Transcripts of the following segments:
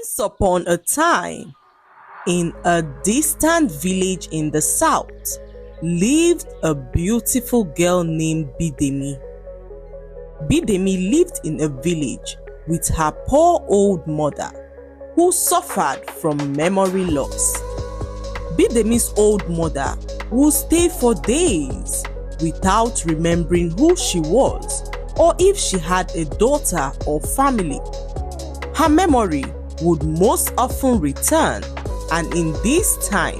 Once upon a time, in a distant village in the south, lived a beautiful girl named Bidemi. Bidemi lived in a village with her poor old mother, who suffered from memory loss. Bidemi's old mother would stay for days without remembering who she was or if she had a daughter or family. Her memory would most often return, and in this time,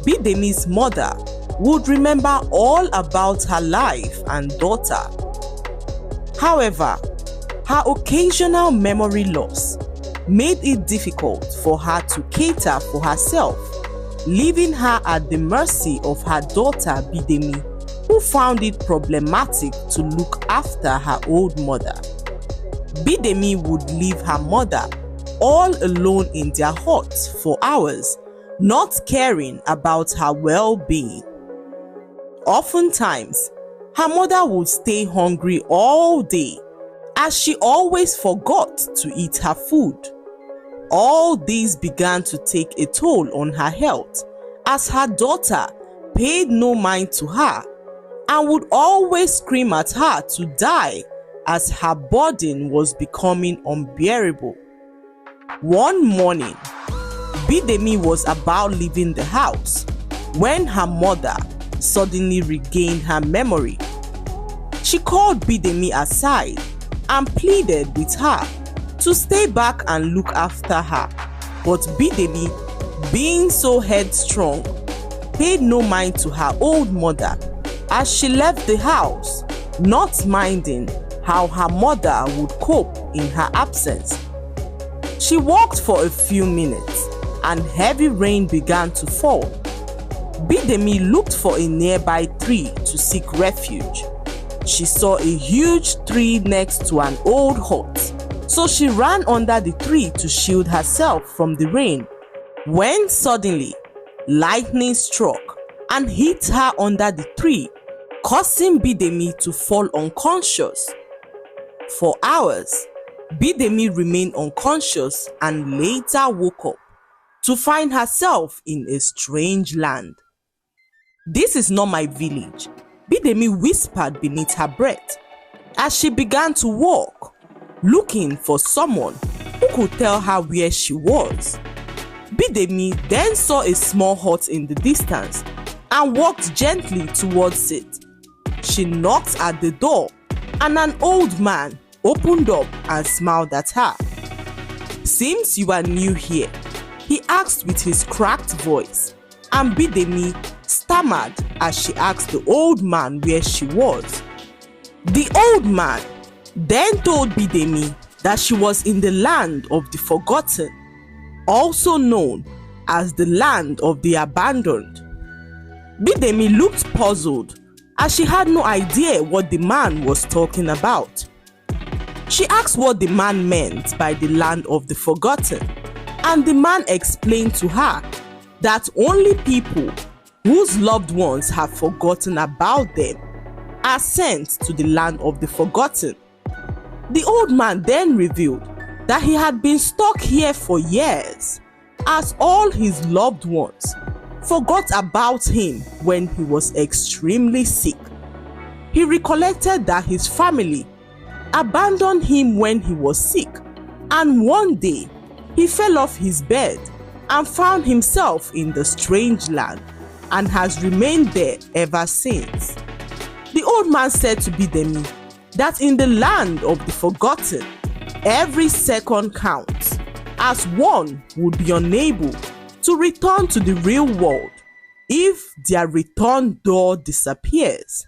Bidemi's mother would remember all about her life and daughter. However, her occasional memory loss made it difficult for her to cater for herself, leaving her at the mercy of her daughter Bidemi, who found it problematic to look after her old mother. Bidemi would leave her mother all alone in their hut for hours, not caring about her well-being. Oftentimes, her mother would stay hungry all day, as she always forgot to eat her food. All this began to take a toll on her health, as her daughter paid no mind to her and would always scream at her to die, as her burden was becoming unbearable. One morning, Bidemi was about leaving the house when her mother suddenly regained her memory. She called Bidemi aside and pleaded with her to stay back and look after her, but Bidemi, being so headstrong, paid no mind to her old mother as she left the house, not minding how her mother would cope in her absence. She walked for a few minutes and heavy rain began to fall. Bidemi looked for a nearby tree to seek refuge. She saw a huge tree next to an old hut, so she ran under the tree to shield herself from the rain, when suddenly lightning struck and hit her under the tree, causing Bidemi to fall unconscious. For hours, Bidemi remained unconscious and later woke up to find herself in a strange land. "This is not my village," Bidemi whispered beneath her breath as she began to walk, looking for someone who could tell her where she was. Bidemi then saw a small hut in the distance and walked gently towards it. She knocked at the door and an old man opened up and smiled at her. "Seems you are new here," he asked with his cracked voice, and Bidemi stammered as she asked the old man where she was. The old man then told Bidemi that she was in the land of the forgotten, also known as the land of the abandoned. Bidemi looked puzzled as she had no idea what the man was talking about. She asked what the man meant by the land of the forgotten, and the man explained to her that only people whose loved ones have forgotten about them are sent to the land of the forgotten. The old man then revealed that he had been stuck here for years, as all his loved ones forgot about him when he was extremely sick. He recollected that his family abandoned him when he was sick, and one day he fell off his bed and found himself in the strange land and has remained there ever since. The old man said to Bidemi that in the land of the forgotten, every second counts, as one would be unable to return to the real world if their return door disappears.